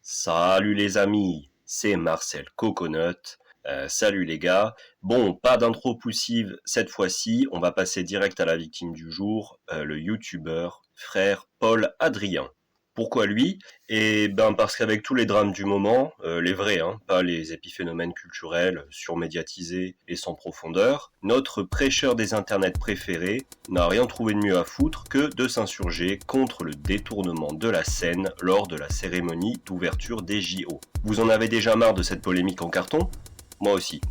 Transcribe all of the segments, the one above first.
Salut les amis, c'est Marcel Coconut. Salut les gars. Bon, pas d'intro poussive cette fois-ci, on va passer direct à la victime du jour, le youtubeur frère Paul Adrien. Pourquoi lui? Eh ben parce qu'avec tous les drames du moment, les vrais, pas les épiphénomènes culturels surmédiatisés et sans profondeur, notre prêcheur des internets préféré n'a rien trouvé de mieux à foutre que de s'insurger contre le détournement de la scène lors de la cérémonie d'ouverture des JO. Vous en avez déjà marre de cette polémique en carton? Moi aussi.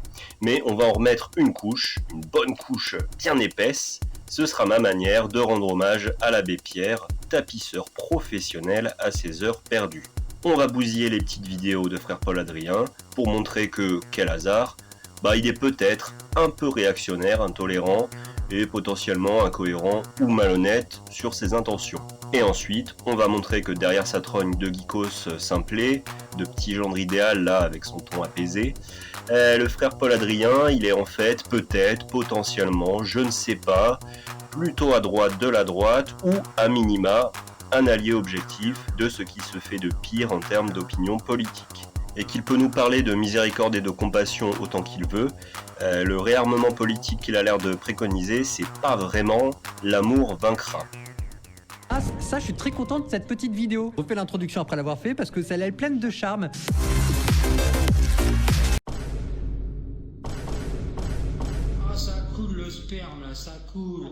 Mais on va en remettre une couche, une bonne couche bien épaisse. Ce sera ma manière de rendre hommage à l'abbé Pierre, tapisseur professionnel à ses heures perdues. On va bousiller les petites vidéos de frère Paul Adrien pour montrer que, quel hasard, il est peut-être un peu réactionnaire, intolérant et potentiellement incohérent ou malhonnête sur ses intentions. Et ensuite, on va montrer que derrière sa trogne de geekos simplet, de petit gendre idéal là avec son ton apaisé, le frère Paul Adrien, il est en fait, peut-être, potentiellement, je ne sais pas, plutôt à droite de la droite ou, à minima, un allié objectif de ce qui se fait de pire en termes d'opinion politique. Et qu'il peut nous parler de miséricorde et de compassion autant qu'il veut, le réarmement politique qu'il a l'air de préconiser, c'est pas vraiment l'amour vaincra. Ah, ça, je suis très content de cette petite vidéo. Je refais l'introduction après l'avoir fait parce que celle-là est pleine de charme. Ça coule le sperme là, ça coule.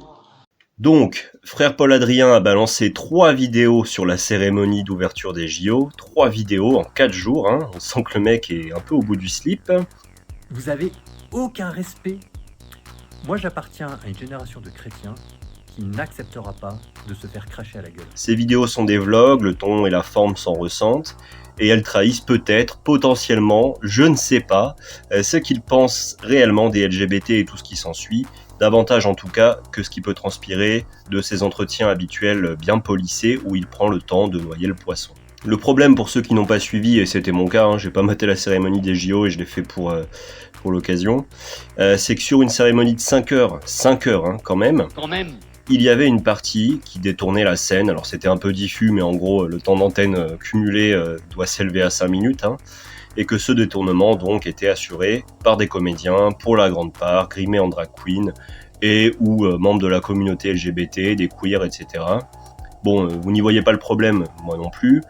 Donc, frère Paul Adrien a balancé 3 vidéos sur la cérémonie d'ouverture des JO, 3 vidéos en 4 jours, on sent que le mec est un peu au bout du slip. Vous avez aucun respect. Moi, j'appartiens à une génération de chrétiens qui n'acceptera pas de se faire cracher à la gueule. Ces vidéos sont des vlogs, le ton et la forme s'en ressentent, et elles trahissent peut-être, potentiellement, je ne sais pas, ce qu'ils pensent réellement des LGBT et tout ce qui s'ensuit, davantage en tout cas que ce qui peut transpirer de ces entretiens habituels bien polissés où il prend le temps de noyer le poisson. Le problème pour ceux qui n'ont pas suivi, et c'était mon cas, j'ai pas maté la cérémonie des JO et je l'ai fait pour l'occasion, c'est que sur une cérémonie de 5 heures quand même, il y avait une partie qui détournait la scène. Alors c'était un peu diffus, mais en gros le temps d'antenne cumulé doit s'élever à 5 minutes, et que ce détournement donc était assuré par des comédiens, pour la grande part, grimés en drag queen, et ou membres de la communauté LGBT, des queers, etc. Bon, vous n'y voyez pas le problème, moi non plus.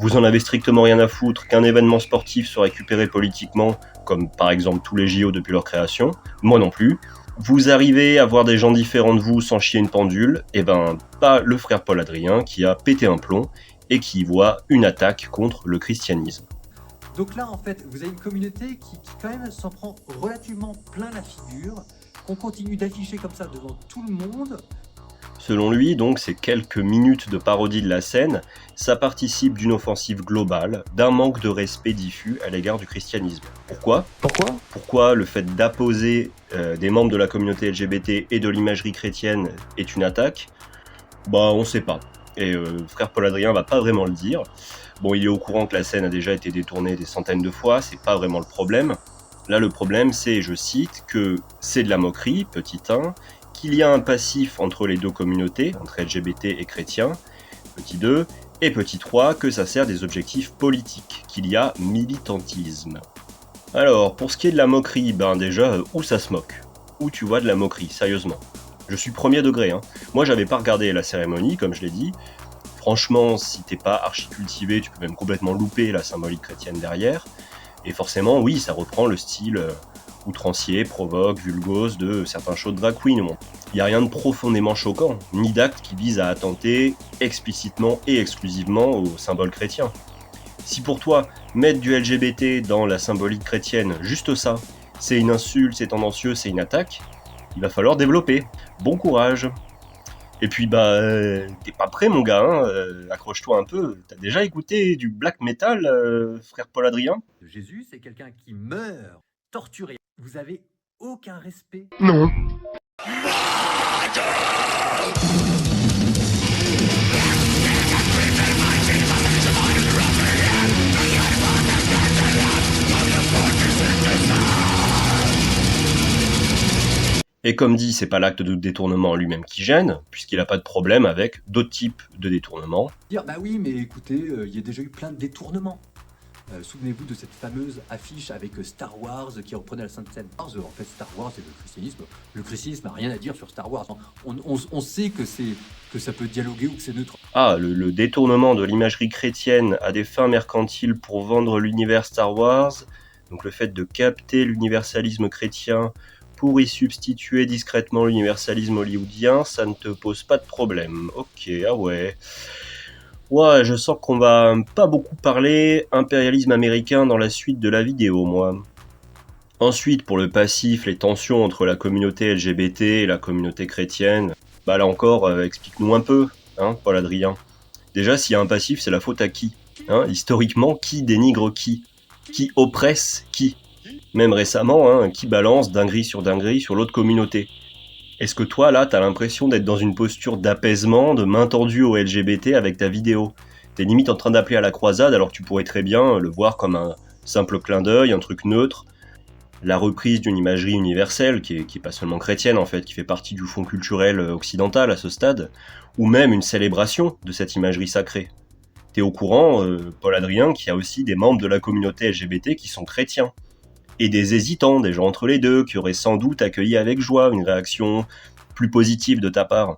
Vous en avez strictement rien à foutre qu'un événement sportif soit récupéré politiquement, comme par exemple tous les JO depuis leur création, moi non plus. Vous arrivez à voir des gens différents de vous sans chier une pendule, et pas le frère Paul Adrien qui a pété un plomb et qui voit une attaque contre le christianisme. Donc là, en fait, vous avez une communauté qui quand même s'en prend relativement plein la figure, qu'on continue d'afficher comme ça devant tout le monde. Selon lui, donc, ces quelques minutes de parodie de la scène, ça participe d'une offensive globale, d'un manque de respect diffus à l'égard du christianisme. Pourquoi le fait d'apposer des membres de la communauté LGBT et de l'imagerie chrétienne est une attaque? On sait pas. Et frère Paul Adrien va pas vraiment le dire. Bon, il est au courant que la scène a déjà été détournée des centaines de fois, c'est pas vraiment le problème. Là, le problème, c'est, je cite, que c'est de la moquerie, petit 1, qu'il y a un passif entre les deux communautés, entre LGBT et chrétiens, petit 2, et petit 3, que ça sert des objectifs politiques, qu'il y a militantisme. Alors, pour ce qui est de la moquerie, déjà, où ça se moque? Où tu vois de la moquerie, sérieusement? Je suis premier degré, Moi, j'avais pas regardé la cérémonie, comme je l'ai dit. Franchement, si t'es pas archi cultivé, tu peux même complètement louper la symbolique chrétienne derrière. Et forcément, oui, ça reprend le style outrancier, provoque, vulgose de certains shows de drag queen. Bon, il n'y a rien de profondément choquant, ni d'acte qui vise à attenter explicitement et exclusivement au symbole chrétien. Si pour toi, mettre du LGBT dans la symbolique chrétienne, juste ça, c'est une insulte, c'est tendancieux, c'est une attaque, il va falloir développer. Bon courage. Et puis t'es pas prêt mon gars, accroche-toi un peu. T'as déjà écouté du black metal, frère Paul Adrien? Jésus, c'est quelqu'un qui meurt, torturé. Vous avez aucun respect. Non. Et comme dit, c'est pas l'acte de détournement en lui-même qui gêne, puisqu'il n'a pas de problème avec d'autres types de détournements. Dire, bah oui, mais écoutez, il y a déjà eu plein de détournements. Souvenez-vous de cette fameuse affiche avec Star Wars qui reprenait la Sainte Seine. En fait, Star Wars et le christianisme. Le christianisme n'a rien à dire sur Star Wars. On sait que ça peut dialoguer ou que c'est neutre. Ah, le détournement de l'imagerie chrétienne à des fins mercantiles pour vendre l'univers Star Wars, donc le fait de capter l'universalisme chrétien pour y substituer discrètement l'universalisme hollywoodien, ça ne te pose pas de problème. Ok, ah ouais. Ouais, je sens qu'on va pas beaucoup parler impérialisme américain dans la suite de la vidéo, moi. Ensuite, pour le passif, les tensions entre la communauté LGBT et la communauté chrétienne, bah là encore, explique-nous un peu, hein, Paul-Adrien. Déjà, s'il y a un passif, c'est la faute à qui, hein? Historiquement, qui dénigre qui? Qui oppresse qui? Même récemment, hein, qui balance dinguerie sur l'autre communauté? Est-ce que toi, là, t'as l'impression d'être dans une posture d'apaisement, de main tendue aux LGBT avec ta vidéo? T'es limite en train d'appeler à la croisade alors que tu pourrais très bien le voir comme un simple clin d'œil, un truc neutre. La reprise d'une imagerie universelle, qui est pas seulement chrétienne en fait, qui fait partie du fond culturel occidental à ce stade, ou même une célébration de cette imagerie sacrée. T'es au courant, Paul-Adrien, qu'il y a aussi des membres de la communauté LGBT qui sont chrétiens. Et des hésitants, des gens entre les deux, qui auraient sans doute accueilli avec joie une réaction plus positive de ta part.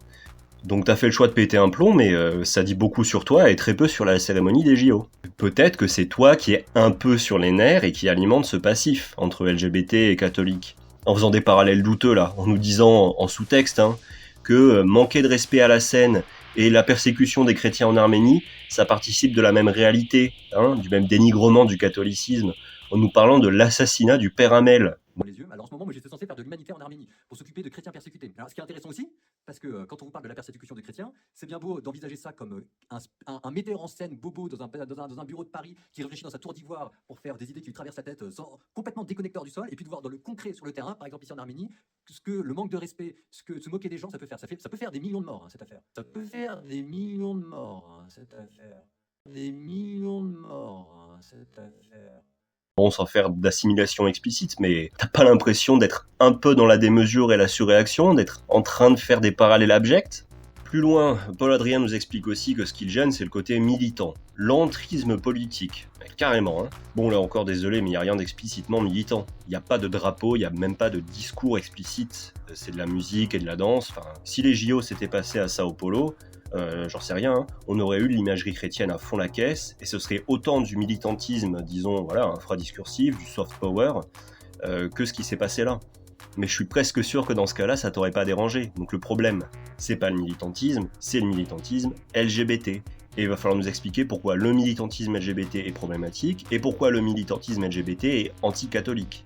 Donc t'as fait le choix de péter un plomb, mais ça dit beaucoup sur toi et très peu sur la cérémonie des JO. Peut-être que c'est toi qui es un peu sur les nerfs et qui alimente ce passif entre LGBT et catholiques. En faisant des parallèles douteux là, en nous disant en sous-texte hein, que manquer de respect à la scène et la persécution des chrétiens en Arménie, ça participe de la même réalité, hein, du même dénigrement du catholicisme, en nous parlant de l'assassinat du père Hamel. Les yeux. Alors en ce moment, moi j'étais censé faire de l'humanitaire en Arménie pour s'occuper de chrétiens persécutés. Alors ce qui est intéressant aussi, parce que quand on vous parle de la persécution des chrétiens, c'est bien beau d'envisager ça comme un metteur en scène bobo dans un bureau de Paris qui réfléchit dans sa tour d'ivoire pour faire des idées qui lui traversent la tête complètement déconnecteur du sol, et puis de voir dans le concret sur le terrain, par exemple ici en Arménie, ce que le manque de respect, ce que se moquer des gens, ça peut faire. Ça peut faire des millions de morts, hein, cette affaire. Ça peut faire des millions de morts, hein, cette affaire. Des millions de morts, hein, cette affaire. Bon, sans faire d'assimilation explicite, mais t'as pas l'impression d'être un peu dans la démesure et la surréaction, d'être en train de faire des parallèles abjects? Plus loin, Paul-Adrien nous explique aussi que ce qui le gêne, c'est le côté militant, l'entrisme politique. Carrément, hein. Bon, là encore, désolé, mais il n'y a rien d'explicitement militant. Il n'y a pas de drapeau, il n'y a même pas de discours explicite. C'est de la musique et de la danse. Enfin, si les JO s'étaient passés à Sao Paulo, j'en sais rien, hein, on aurait eu l'imagerie chrétienne à fond la caisse, et ce serait autant du militantisme, disons, voilà, infradiscursif, du soft power, que ce qui s'est passé là. Mais je suis presque sûr que dans ce cas-là, ça t'aurait pas dérangé. Donc le problème, c'est pas le militantisme, c'est le militantisme LGBT. Et il va falloir nous expliquer pourquoi le militantisme LGBT est problématique, et pourquoi le militantisme LGBT est anti-catholique.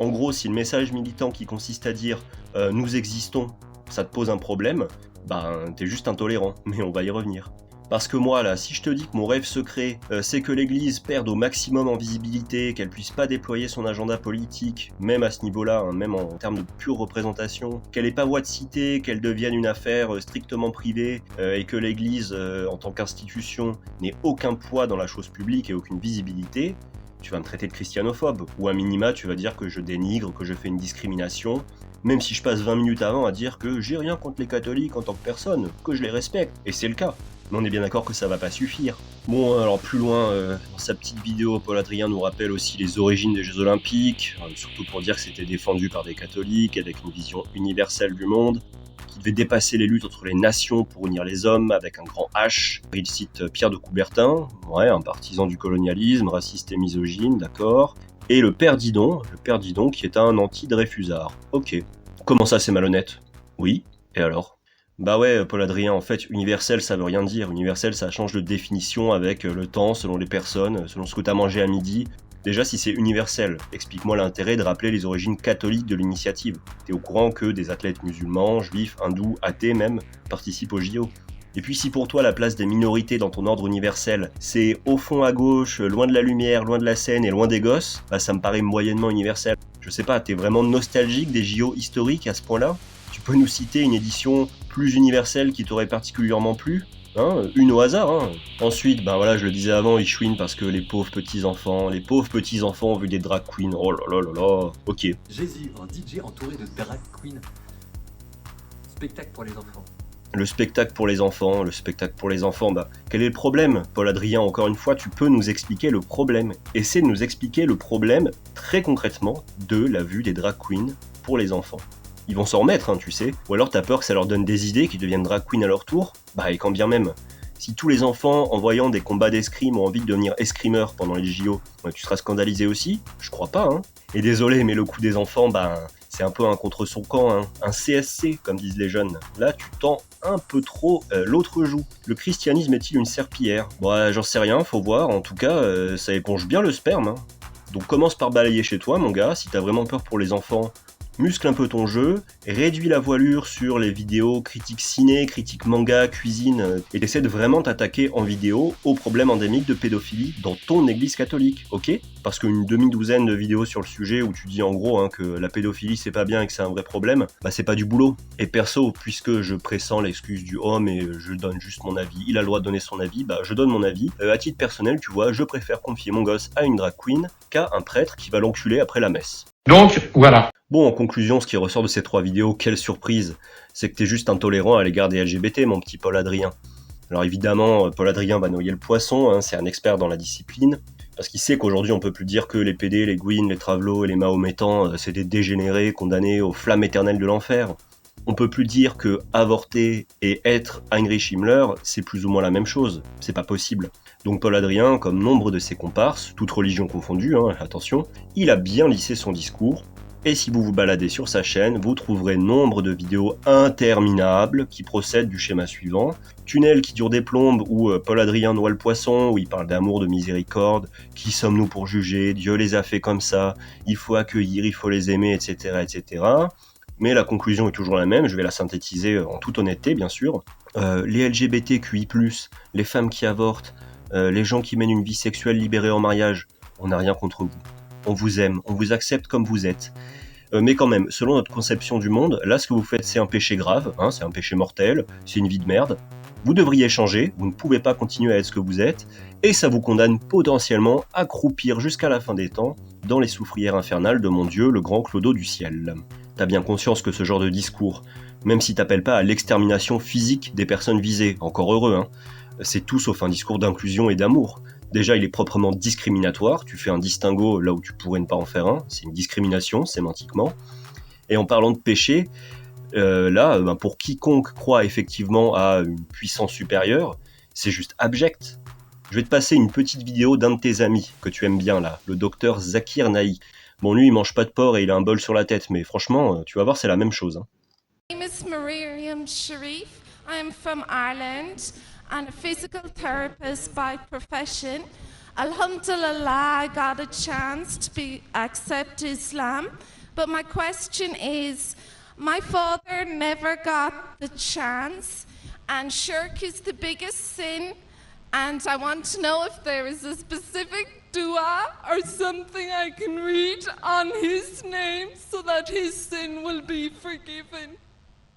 En gros, si le message militant qui consiste à dire « nous existons », ça te pose un problème, ben t'es juste intolérant, mais on va y revenir. Parce que moi là, si je te dis que mon rêve secret, c'est que l'église perde au maximum en visibilité, qu'elle puisse pas déployer son agenda politique, même à ce niveau-là, hein, même en termes de pure représentation, qu'elle ait pas voix de cité, qu'elle devienne une affaire strictement privée, et que l'église, en tant qu'institution, n'ait aucun poids dans la chose publique et aucune visibilité, tu vas me traiter de christianophobe, ou à minima tu vas dire que je dénigre, que je fais une discrimination, même si je passe 20 minutes avant à dire que j'ai rien contre les catholiques en tant que personne, que je les respecte, et c'est le cas. Mais on est bien d'accord que ça va pas suffire. Bon, alors plus loin, dans sa petite vidéo, Paul-Adrien nous rappelle aussi les origines des Jeux Olympiques, surtout pour dire que c'était défendu par des catholiques, avec une vision universelle du monde, qui devait dépasser les luttes entre les nations pour unir les hommes avec un grand H. Il cite Pierre de Coubertin, ouais, un partisan du colonialisme, raciste et misogyne, d'accord. Et le père Didon qui est un anti-Dreyfusard. Ok. Comment ça c'est malhonnête? Oui, et alors? Bah ouais, Paul-Adrien, en fait, universel ça veut rien dire. Universel ça change de définition avec le temps, selon les personnes, selon ce que t'as mangé à midi. Déjà, si c'est universel, explique-moi l'intérêt de rappeler les origines catholiques de l'initiative. T'es au courant que des athlètes musulmans, juifs, hindous, athées même, participent aux JO. Et puis si pour toi la place des minorités dans ton ordre universel, c'est au fond à gauche, loin de la lumière, loin de la scène et loin des gosses, bah ça me paraît moyennement universel. Je sais pas, t'es vraiment nostalgique des JO historiques à ce point-là? Tu peux nous citer une édition plus universelle qui t'aurait particulièrement plu? Hein, une au hasard, hein. Ensuite, ben voilà, je le disais avant, ils chouinent parce que les pauvres petits-enfants ont vu des drag queens, oh là là là là, ok. Jésus, un DJ entouré de drag queens. Spectacle pour les enfants. Le spectacle pour les enfants, bah, quel est le problème? Paul Adrien, encore une fois, tu peux nous expliquer le problème. Essaie de nous expliquer le problème, très concrètement, de la vue des drag queens pour les enfants. Ils vont s'en remettre, hein, tu sais. Ou alors t'as peur que ça leur donne des idées, qu'ils deviennent drag queens à leur tour? Bah, et quand bien même. Si tous les enfants, en voyant des combats d'escrime, ont envie de devenir escrimeurs pendant les JO, tu seras scandalisé aussi? Je crois pas, hein. Et désolé, mais le coup des enfants, c'est un peu un contre son camp, hein. Un CSC, comme disent les jeunes. Là, tu tends un peu trop l'autre joue. Le christianisme est-il une serpillière? Bon, j'en sais rien, faut voir. En tout cas, ça éponge bien le sperme, hein. Donc commence par balayer chez toi, mon gars, si t'as vraiment peur pour les enfants. Muscle un peu ton jeu, réduis la voilure sur les vidéos critiques ciné, critiques manga, cuisine, et essaie de vraiment t'attaquer en vidéo aux problèmes endémiques de pédophilie dans ton église catholique, ok? Parce qu'une demi-douzaine de vidéos sur le sujet où tu dis en gros que la pédophilie c'est pas bien et que c'est un vrai problème, c'est pas du boulot. Et perso, puisque je pressens l'excuse du homme et je donne juste mon avis, il a le droit de donner son avis, je donne mon avis. À titre personnel, tu vois, je préfère confier mon gosse à une drag queen qu'à un prêtre qui va l'enculer après la messe. Donc, voilà. Bon, en conclusion, ce qui ressort de ces 3 vidéos, quelle surprise, c'est que t'es juste intolérant à l'égard des LGBT, mon petit Paul Adrien. Alors évidemment, Paul Adrien va noyer le poisson, hein, c'est un expert dans la discipline, parce qu'il sait qu'aujourd'hui on peut plus dire que les PD, les Gwyn, les Travelots et les Mahométans, c'est des dégénérés condamnés aux flammes éternelles de l'enfer. On peut plus dire que avorter et être Heinrich Himmler, c'est plus ou moins la même chose, c'est pas possible. Donc Paul Adrien, comme nombre de ses comparses, toutes religions confondues, hein, attention, il a bien lissé son discours, et si vous vous baladez sur sa chaîne, vous trouverez nombre de vidéos interminables qui procèdent du schéma suivant. Tunnel qui dure des plombes où Paul Adrien noie le poisson, où il parle d'amour, de miséricorde, qui sommes-nous pour juger, Dieu les a fait comme ça, il faut accueillir, il faut les aimer, etc. etc. Mais la conclusion est toujours la même, je vais la synthétiser en toute honnêteté bien sûr. Les LGBTQI+, les femmes qui avortent, les gens qui mènent une vie sexuelle libérée en mariage, on n'a rien contre vous. On vous aime, on vous accepte comme vous êtes. Mais quand même, selon notre conception du monde, là ce que vous faites c'est un péché grave, hein, c'est un péché mortel, c'est une vie de merde. Vous devriez changer, vous ne pouvez pas continuer à être ce que vous êtes, et ça vous condamne potentiellement à croupir jusqu'à la fin des temps dans les soufrières infernales de mon Dieu, le grand clodo du ciel. T'as bien conscience que ce genre de discours, même si t'appelles pas à l'extermination physique des personnes visées, encore heureux, hein, c'est tout sauf un discours d'inclusion et d'amour. Déjà, il est proprement discriminatoire, tu fais un distinguo là où tu pourrais ne pas en faire un, c'est une discrimination sémantiquement. Et en parlant de péché, pour quiconque croit effectivement à une puissance supérieure, c'est juste abject. Je vais te passer une petite vidéo d'un de tes amis que tu aimes bien là, le docteur Zakir Naik. Bon, lui, il mange pas de porc et il a un bol sur la tête, mais franchement, tu vas voir, c'est la même chose. Hein. My name is Miriam Sharif. I am from Ireland and a physical therapist by profession. Alhamdulillah, I got a chance to accept Islam. But my question is, my father never got the chance, and shirk is the biggest sin. And I want to know if there is a specific dua or something I can read on his name so that his sin will be forgiven.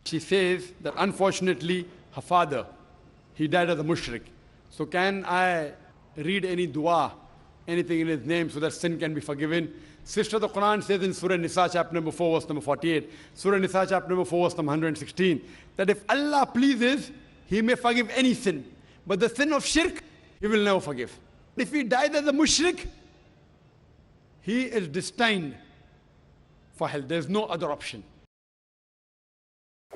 She says that unfortunately her father, he died as a mushrik. So can I read any dua, anything in his name so that sin can be forgiven? Sister, the Quran says in Surah Nisa chapter number 4 verse number 48, Surah Nisa chapter number 4 verse number 116, that if Allah pleases, He may forgive any sin. But the sin of shirk, He will never forgive. If he died as a mushrik, he is destined for hell. There's no other option.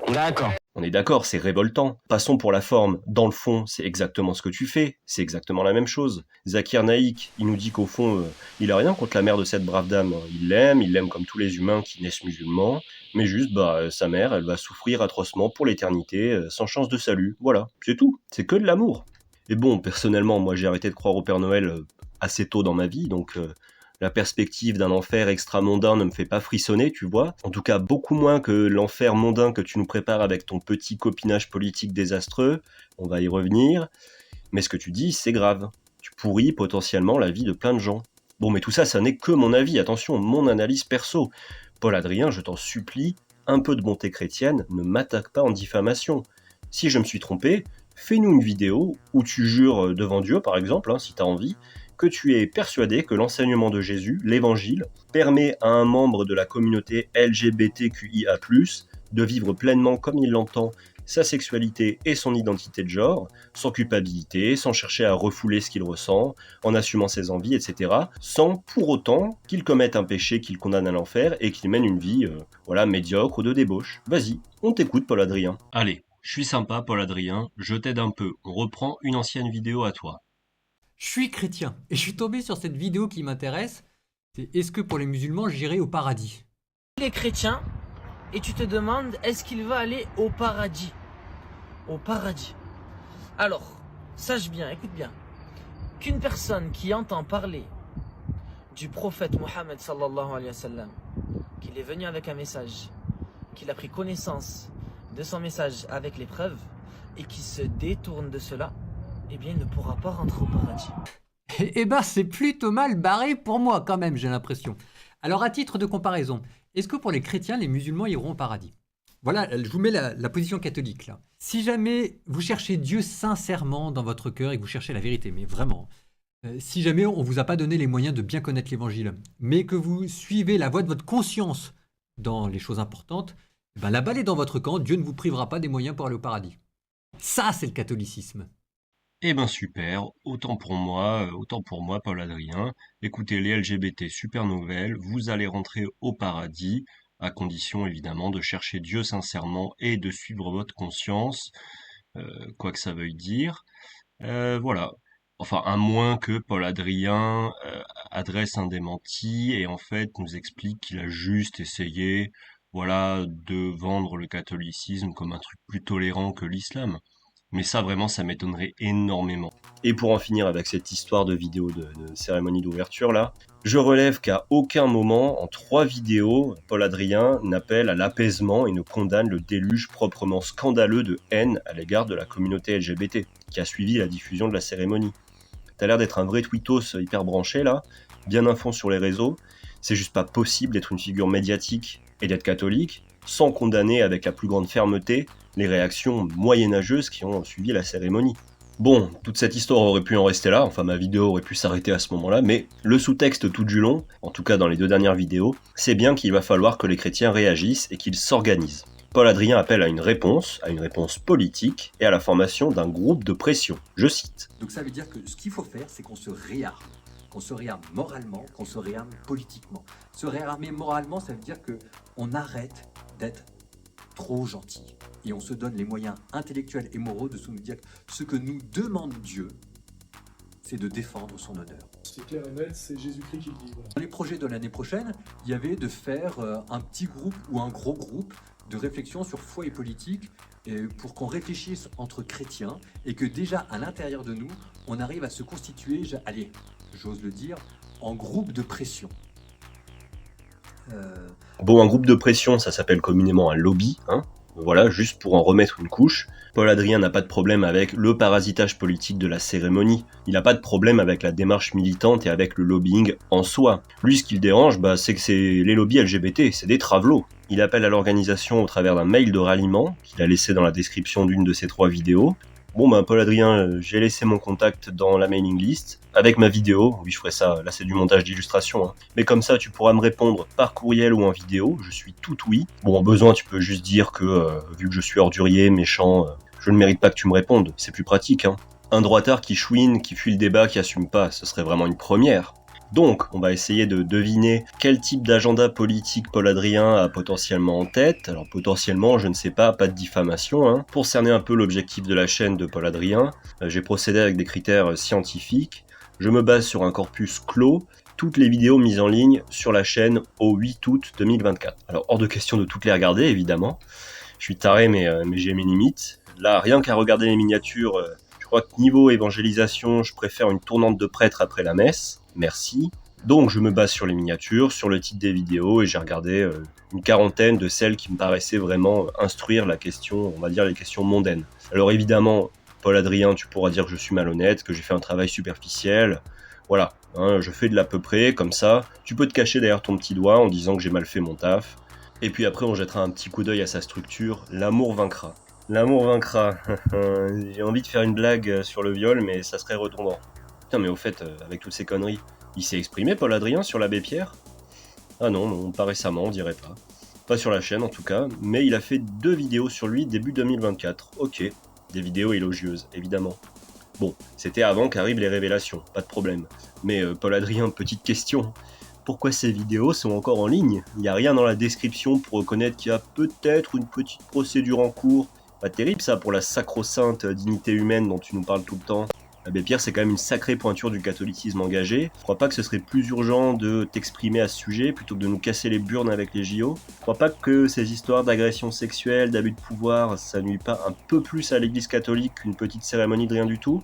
D'accord. On est d'accord, c'est révoltant. Passons pour la forme. Dans le fond, c'est exactement ce que tu fais. C'est exactement la même chose. Zakir Naik, il nous dit qu'au fond, il a rien contre la mère de cette brave dame. Il l'aime comme tous les humains qui naissent musulmans. Mais juste, sa mère, elle va souffrir atrocement pour l'éternité, sans chance de salut. Voilà, c'est tout. C'est que de l'amour. Et bon, personnellement, moi j'ai arrêté de croire au Père Noël assez tôt dans ma vie, donc la perspective d'un enfer extra-mondain ne me fait pas frissonner, tu vois. En tout cas, beaucoup moins que l'enfer mondain que tu nous prépares avec ton petit copinage politique désastreux. On va y revenir. Mais ce que tu dis, c'est grave. Tu pourris potentiellement la vie de plein de gens. Bon, mais tout ça, ça n'est que mon avis. Attention, mon analyse perso. Paul Adrien, je t'en supplie, un peu de bonté chrétienne, ne m'attaque pas en diffamation. Si je me suis trompé, fais-nous une vidéo où tu jures devant Dieu, par exemple, si tu as envie, que tu es persuadé que l'enseignement de Jésus, l'évangile, permet à un membre de la communauté LGBTQIA+, de vivre pleinement comme il l'entend, sa sexualité et son identité de genre, sans culpabilité, sans chercher à refouler ce qu'il ressent, en assumant ses envies, etc., sans pour autant qu'il commette un péché qu'il condamne à l'enfer et qu'il mène une vie médiocre ou de débauche. Vas-y, on t'écoute, Paul Adrien. Allez, je suis sympa, Paul Adrien, je t'aide un peu. On reprend une ancienne vidéo à toi. Je suis chrétien et je suis tombé sur cette vidéo qui m'intéresse. C'est est-ce que pour les musulmans j'irai au paradis? Il est chrétien et tu te demandes est-ce qu'il va aller au paradis? Au paradis. Alors, sache bien, écoute bien, qu'une personne qui entend parler du prophète Mohammed sallallahu alayhi wa sallam, qu'il est venu avec un message, qu'il a pris connaissance de son message avec les preuves et qui se détourne de cela, eh bien il ne pourra pas rentrer au paradis. Eh ben, c'est plutôt mal barré pour moi quand même, j'ai l'impression. Alors, à titre de comparaison, est-ce que pour les chrétiens, les musulmans iront au paradis? Voilà, je vous mets la position catholique là. Si jamais vous cherchez Dieu sincèrement dans votre cœur et que vous cherchez la vérité, mais vraiment, si jamais on ne vous a pas donné les moyens de bien connaître l'évangile, mais que vous suivez la voie de votre conscience dans les choses importantes, ben la balle est dans votre camp, Dieu ne vous privera pas des moyens pour aller au paradis. Ça, c'est le catholicisme. Eh ben super, autant pour moi, Paul Adrien. Écoutez, les LGBT, super nouvelle, vous allez rentrer au paradis, à condition évidemment de chercher Dieu sincèrement et de suivre votre conscience, quoi que ça veuille dire. Voilà. Enfin, à moins que Paul Adrien adresse un démenti et en fait nous explique qu'il a juste essayé, voilà, de vendre le catholicisme comme un truc plus tolérant que l'islam. Mais ça, vraiment, ça m'étonnerait énormément. Et pour en finir avec cette histoire de vidéo de cérémonie d'ouverture, là, je relève qu'à aucun moment, en 3 vidéos, Paul Adrien n'appelle à l'apaisement et ne condamne le déluge proprement scandaleux de haine à l'égard de la communauté LGBT, qui a suivi la diffusion de la cérémonie. T'as l'air d'être un vrai tweetos hyper branché, là, bien à fond sur les réseaux. C'est juste pas possible d'être une figure médiatique et d'être catholique, sans condamner avec la plus grande fermeté les réactions moyenâgeuses qui ont suivi la cérémonie. Bon, toute cette histoire aurait pu en rester là, enfin ma vidéo aurait pu s'arrêter à ce moment-là, mais le sous-texte tout du long, en tout cas dans les 2 dernières vidéos, c'est bien qu'il va falloir que les chrétiens réagissent et qu'ils s'organisent. Paul Adrien appelle à une réponse politique et à la formation d'un groupe de pression. Je cite. Donc ça veut dire que ce qu'il faut faire, c'est qu'on se réarme. Qu'on se réarme moralement, qu'on se réarme politiquement. Se réarmer moralement, ça veut dire qu'on arrête d'être trop gentil. Et on se donne les moyens intellectuels et moraux de se dire que ce que nous demande Dieu, c'est de défendre son honneur. C'est clair et net, c'est Jésus-Christ qui le dit. Voilà. Dans les projets de l'année prochaine, il y avait de faire un petit groupe ou un gros groupe de réflexion sur foi et politique pour qu'on réfléchisse entre chrétiens et que déjà à l'intérieur de nous, on arrive à se constituer, allez, j'ose le dire, en groupe de pression. Bon, un groupe de pression, ça s'appelle communément un lobby, hein. Voilà, juste pour en remettre une couche. Paul Adrien n'a pas de problème avec le parasitage politique de la cérémonie. Il n'a pas de problème avec la démarche militante et avec le lobbying en soi. Lui, ce qui le dérange, c'est que les lobbies LGBT, c'est des travelots. Il appelle à l'organisation au travers d'un mail de ralliement qu'il a laissé dans la description d'une de ses 3 vidéos. Bon Paul Adrien, j'ai laissé mon contact dans la mailing list, avec ma vidéo, oui je ferai ça, là c'est du montage d'illustration, hein. Mais comme ça tu pourras me répondre par courriel ou en vidéo, je suis tout oui. Bon au besoin tu peux juste dire que, vu que je suis ordurier, méchant, je ne mérite pas que tu me répondes, c'est plus pratique, hein. Un droitard qui chouine, qui fuit le débat, qui assume pas, ce serait vraiment une première. Donc, on va essayer de deviner quel type d'agenda politique Paul Adrien a potentiellement en tête. Alors potentiellement, je ne sais pas de diffamation, hein. Pour cerner un peu l'objectif de la chaîne de Paul Adrien, j'ai procédé avec des critères scientifiques. Je me base sur un corpus clos, toutes les vidéos mises en ligne sur la chaîne au 8 août 2024. Alors hors de question de toutes les regarder, évidemment. Je suis taré, mais j'ai mes limites. Là, rien qu'à regarder les miniatures, je crois que niveau évangélisation, je préfère une tournante de prêtre après la messe. Merci. Donc je me base sur les miniatures, sur le titre des vidéos et j'ai regardé une quarantaine de celles qui me paraissaient vraiment instruire la question, on va dire les questions mondaines. Alors évidemment, Paul Adrien, tu pourras dire que je suis malhonnête, que j'ai fait un travail superficiel. Voilà, hein, je fais de l'à peu près, comme ça. Tu peux te cacher derrière ton petit doigt en disant que j'ai mal fait mon taf. Et puis après on jettera un petit coup d'œil à sa structure. L'amour vaincra. L'amour vaincra. J'ai envie de faire une blague sur le viol, mais ça serait redondant. Putain, mais au fait, avec toutes ces conneries, il s'est exprimé, Paul Adrien, sur l'abbé Pierre ? Ah non, pas récemment, on dirait pas. pas sur la chaîne en tout cas, mais il a fait 2 vidéos sur lui début 2024. Ok, des vidéos élogieuses, évidemment. Bon, c'était avant qu'arrivent les révélations, pas de problème. Mais Paul Adrien, petite question. Pourquoi ces vidéos sont encore en ligne? Il n'y a rien dans la description pour reconnaître qu'il y a peut-être une petite procédure en cours. Pas terrible ça pour la sacro-sainte dignité humaine dont tu nous parles tout le temps. L'abbé Pierre, c'est quand même une sacrée pointure du catholicisme engagé. Je crois pas que ce serait plus urgent de t'exprimer à ce sujet plutôt que de nous casser les burnes avec les JO. Je crois pas que ces histoires d'agression sexuelle, d'abus de pouvoir, ça nuit pas un peu plus à l'église catholique qu'une petune cérémonie de rien du tout.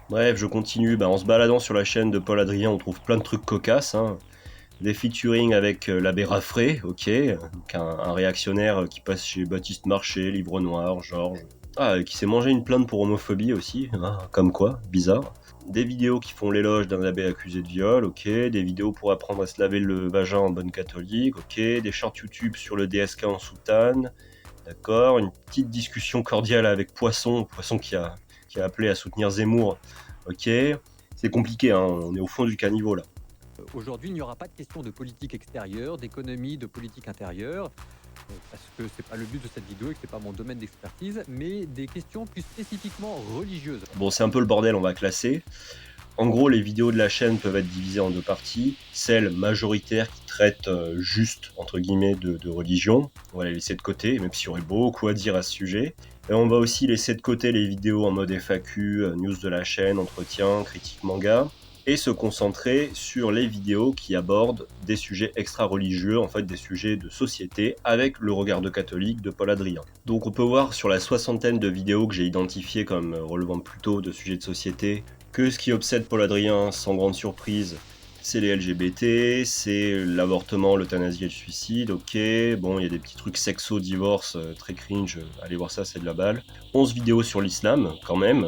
Bref, je continue. En se baladant sur la chaîne de Paul Adrien, on trouve plein de trucs cocasses. Des featuring avec l'abbé Raffray, ok, donc un réactionnaire qui passe chez Baptiste Marché, Livre Noir, Georges. Ah, qui s'est mangé une plainte pour homophobie aussi, comme quoi, bizarre. Des vidéos qui font l'éloge d'un abbé accusé de viol, ok. Des vidéos pour apprendre à se laver le vagin en bonne catholique, ok. Des shorts YouTube sur le DSK en soutane, d'accord. Une petite discussion cordiale avec Poisson qui a appelé à soutenir Zemmour, ok. C'est compliqué, on est au fond du caniveau là. Aujourd'hui, il n'y aura pas de question de politique extérieure, d'économie, de politique intérieure, parce que c'est pas le but de cette vidéo et que c'est pas mon domaine d'expertise, mais des questions plus spécifiquement religieuses. Bon, c'est un peu le bordel, on va classer. En gros, les vidéos de la chaîne peuvent être divisées en 2 parties. Celle majoritaire qui traite juste, entre guillemets, de religion. On va les laisser de côté, même s'il y aurait beaucoup à dire à ce sujet. Et on va aussi laisser de côté les vidéos en mode FAQ, news de la chaîne, entretien, critique manga, et se concentrer sur les vidéos qui abordent des sujets extra-religieux, en fait des sujets de société, avec le regard de catholique de Paul Adrien. Donc on peut voir sur la 60aine de vidéos que j'ai identifiées comme relevant plutôt de sujets de société, que ce qui obsède Paul Adrien, sans grande surprise, c'est les LGBT, c'est l'avortement, l'euthanasie et le suicide, ok, bon, il y a des petits trucs sexo, divorce, très cringe, allez voir ça, c'est de la balle. 11 vidéos sur l'islam, quand même,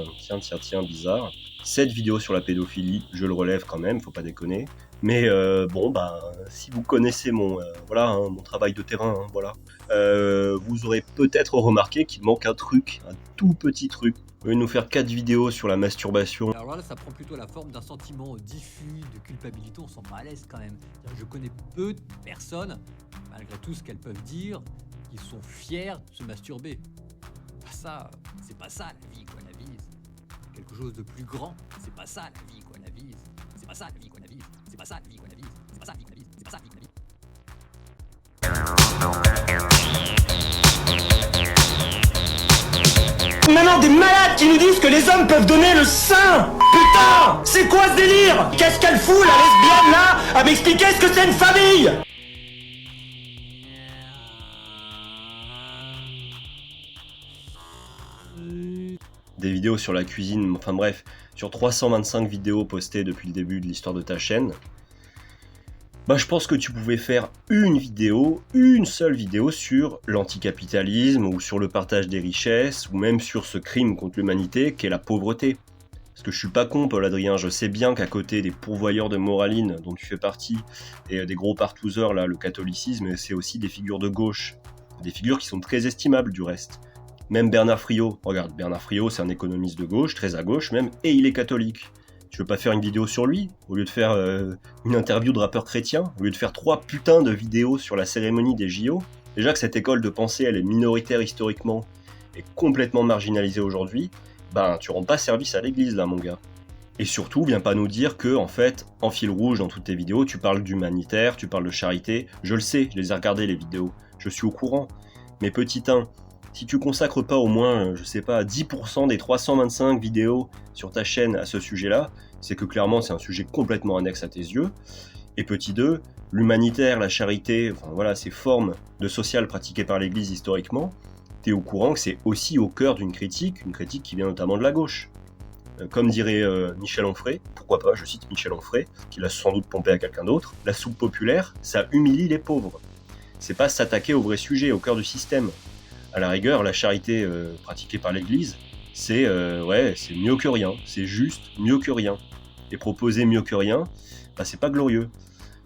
tiens, bizarre. 7 vidéos sur la pédophilie, je le relève quand même, faut pas déconner. Mais si vous connaissez mon travail de terrain, vous aurez peut-être remarqué qu'il manque un truc, un tout petit truc. Vous voulez nous faire 4 vidéos sur la masturbation. Alors là, ça prend plutôt la forme d'un sentiment diffus, de culpabilité, on sent pas à l'aise quand même. Je connais peu de personnes, malgré tout ce qu'elles peuvent dire, qui sont fiers de se masturber. Ça, c'est pas ça la vie, quoi, la vie. Quelque chose de plus grand, c'est pas ça la vie, quoi, la vie. C'est pas ça la vie, quoi, la vie. C'est pas ça la vie, quoi, la vie. C'est pas ça la vie, quoi, la vie. C'est pas ça la vie, quoi, la vie. Maintenant des malades qui nous disent que les hommes peuvent donner le sein. Putain, c'est quoi ce délire? Qu'est-ce qu'elle fout la lesbienne là à m'expliquer ce que c'est une famille? Des vidéos sur la cuisine, enfin bref, sur 325 vidéos postées depuis le début de l'histoire de ta chaîne, je pense que tu pouvais faire une seule vidéo sur l'anticapitalisme ou sur le partage des richesses ou même sur ce crime contre l'humanité qu'est la pauvreté. Parce que je suis pas con, Paul Adrien, je sais bien qu'à côté des pourvoyeurs de moraline dont tu fais partie et des gros partouzeurs là, le catholicisme, c'est aussi des figures de gauche, des figures qui sont très estimables du reste. Même Bernard Friot, regarde, Bernard Friot c'est un économiste de gauche, très à gauche même, et il est catholique. Tu veux pas faire une vidéo sur lui, au lieu de faire une interview de rappeur chrétien, au lieu de faire 3 putains de vidéos sur la cérémonie des JO? Déjà que cette école de pensée, elle est minoritaire historiquement et complètement marginalisée aujourd'hui, tu rends pas service à l'église là, mon gars. Et surtout, viens pas nous dire que, en fait, en fil rouge dans toutes tes vidéos, tu parles d'humanitaire, tu parles de charité. Je le sais, je les ai regardées les vidéos, je suis au courant. Mais petit 1, si tu consacres pas au moins, 10% des 325 vidéos sur ta chaîne à ce sujet-là, c'est que clairement c'est un sujet complètement annexe à tes yeux. Et petit 2, l'humanitaire, la charité, ces formes de social pratiquées par l'Église historiquement, t'es au courant que c'est aussi au cœur d'une critique qui vient notamment de la gauche. Comme dirait Michel Onfray, pourquoi pas, je cite Michel Onfray, qui l'a sans doute pompé à quelqu'un d'autre, la soupe populaire, ça humilie les pauvres. C'est pas s'attaquer au vrai sujet, au cœur du système. À la rigueur, la charité pratiquée par l'Église, c'est mieux que rien, c'est juste mieux que rien. Et proposer mieux que rien, c'est pas glorieux.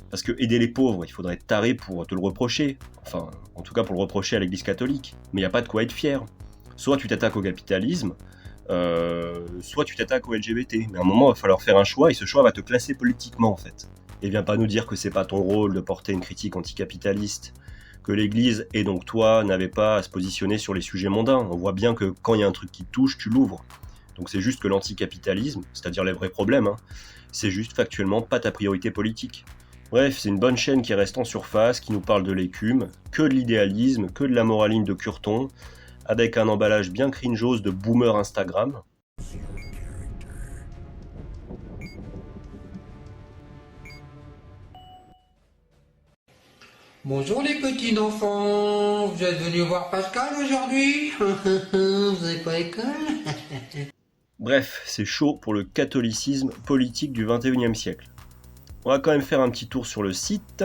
Parce que aider les pauvres, il faudrait être taré pour te le reprocher. Enfin, en tout cas pour le reprocher à l'Église catholique. Mais il n'y a pas de quoi être fier. Soit tu t'attaques au capitalisme, soit tu t'attaques au LGBT. Mais à un moment, il va falloir faire un choix, et ce choix va te classer politiquement, en fait. Et viens pas nous dire que c'est pas ton rôle de porter une critique anticapitaliste, que l'Église, et donc toi, n'avaient pas à se positionner sur les sujets mondains. On voit bien que quand il y a un truc qui te touche, tu l'ouvres. Donc c'est juste que l'anticapitalisme, c'est-à-dire les vrais problèmes, c'est juste factuellement pas ta priorité politique. Bref, c'est une bonne chaîne qui reste en surface, qui nous parle de l'écume, que de l'idéalisme, que de la moraline de Curton, avec un emballage bien cringeose de boomer Instagram. Bonjour les petits enfants, vous êtes venus voir Pascal aujourd'hui? Vous n'avez pas école? Bref, c'est chaud pour le catholicisme politique du 21e siècle. On va quand même faire un petit tour sur le site.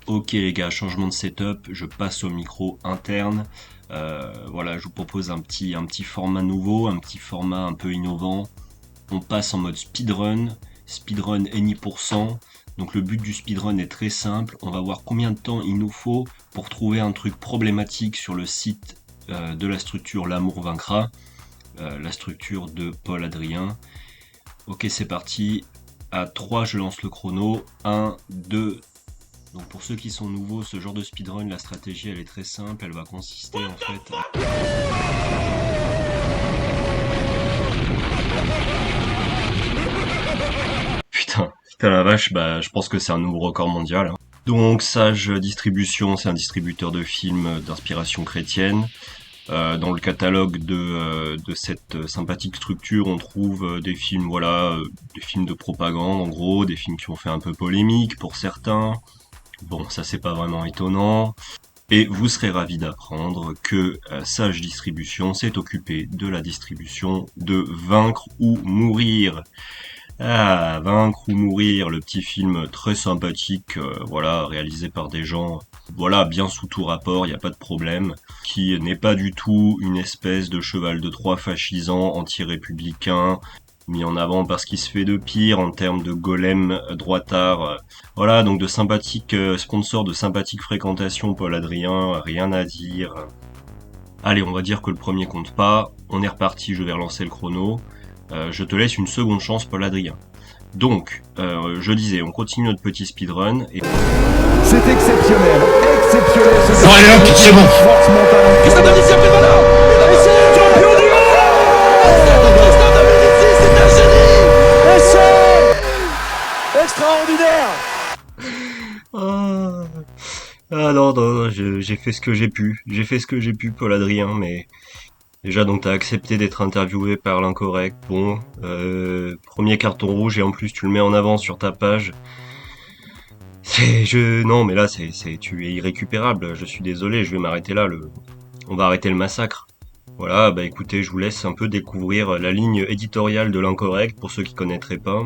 Ok les gars, changement de setup, je passe au micro interne. Voilà, je vous propose un petit format nouveau, un petit format un peu innovant. On passe en mode speedrun any%. Donc le but du speedrun est très simple, on va voir combien de temps il nous faut pour trouver un truc problématique sur le site de la structure L'amour vaincra, la structure de Paul Adrien. Ok, c'est parti, à 3 je lance le chrono, 1, 2... Donc pour ceux qui sont nouveaux, ce genre de speedrun, la stratégie elle est très simple, elle va consister en fait à... Putain la vache, je pense que c'est un nouveau record mondial. Donc Sage Distribution, c'est un distributeur de films d'inspiration chrétienne. Dans le catalogue de cette sympathique structure, on trouve des films, des films de propagande en gros, des films qui ont fait un peu polémique pour certains. Bon, ça c'est pas vraiment étonnant. Et vous serez ravis d'apprendre que Sage Distribution s'est occupé de la distribution de Vaincre ou Mourir. Ah, Vaincre ou Mourir, le petit film très sympathique, réalisé par des gens, bien sous tout rapport, il n'y a pas de problème, qui n'est pas du tout une espèce de cheval de Troie fascisant, anti-républicain, mis en avant parce qu'il se fait de pire en termes de golem droitard. Voilà, donc de sympathiques sponsors, de sympathique fréquentation, Paul Adrien, rien à dire. Allez, on va dire que le premier compte pas, on est reparti, je vais relancer le chrono. Je te laisse une seconde chance, Paul Adrien. Donc, je disais, on continue notre petit speedrun. Et... C'est exceptionnel ce Non, allez hop, c'est bon. Christophe Dominici a pris le ballon. Champion du monde. Christophe Dominici, c'est un génie. Essai extraordinaire. Ah non, j'ai fait ce que j'ai pu. J'ai fait ce que j'ai pu, Paul Adrien, mais... Déjà, donc t'as accepté d'être interviewé par l'Incorrect. Bon, premier carton rouge et en plus tu le mets en avant sur ta page. Non, mais là, tu es irrécupérable. Je suis désolé, je vais m'arrêter là. On va arrêter le massacre. Voilà, écoutez, je vous laisse un peu découvrir la ligne éditoriale de l'Incorrect pour ceux qui connaîtraient pas.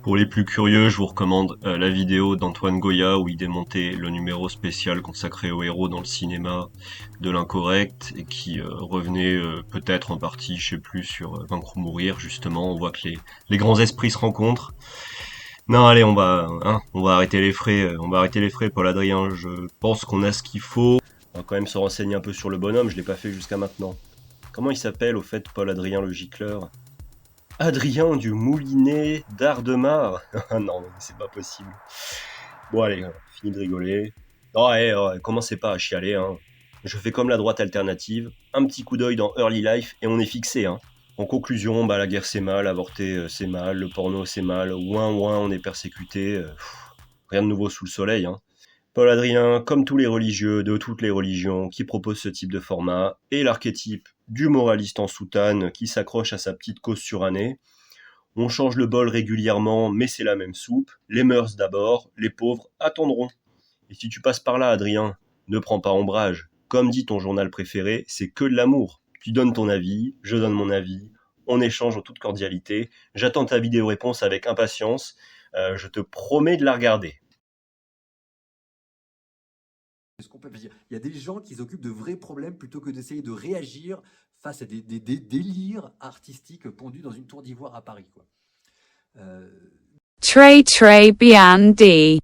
Pour les plus curieux, je vous recommande la vidéo d'Antoine Goya où il démontait le numéro spécial consacré aux héros dans le cinéma de l'Incorrect et qui revenait peut-être en partie, je sais plus, sur Vaincre ou Mourir, justement. On voit que les grands esprits se rencontrent. Non, allez, on va arrêter les frais, Paul Adrien. Je pense qu'on a ce qu'il faut. On va quand même se renseigner un peu sur le bonhomme, je l'ai pas fait jusqu'à maintenant. Comment il s'appelle au fait, Paul Adrien le gicleur ? Adrien du Moulinet d'Ardemar. Non, c'est pas possible. Bon allez, fini de rigoler. Commencez pas à chialer. Je fais comme la droite alternative, un petit coup d'œil dans Early Life et on est fixé. En conclusion, la guerre c'est mal, avorter c'est mal, le porno c'est mal, ouin on est persécuté. Rien de nouveau sous le soleil. Paul Adrien, comme tous les religieux de toutes les religions qui proposent ce type de format, est l'archétype du moraliste en soutane qui s'accroche à sa petite cause surannée. On change le bol régulièrement, mais c'est la même soupe. Les mœurs d'abord, les pauvres attendront. Et si tu passes par là, Adrien, ne prends pas ombrage. Comme dit ton journal préféré, c'est que de l'amour. Tu donnes ton avis, je donne mon avis, on échange en toute cordialité. J'attends ta vidéo réponse avec impatience. Je te promets de la regarder. Il y a des gens qui s'occupent de vrais problèmes plutôt que d'essayer de réagir face à des délires artistiques pondus dans une tour d'ivoire à Paris, quoi. Trey Biandi.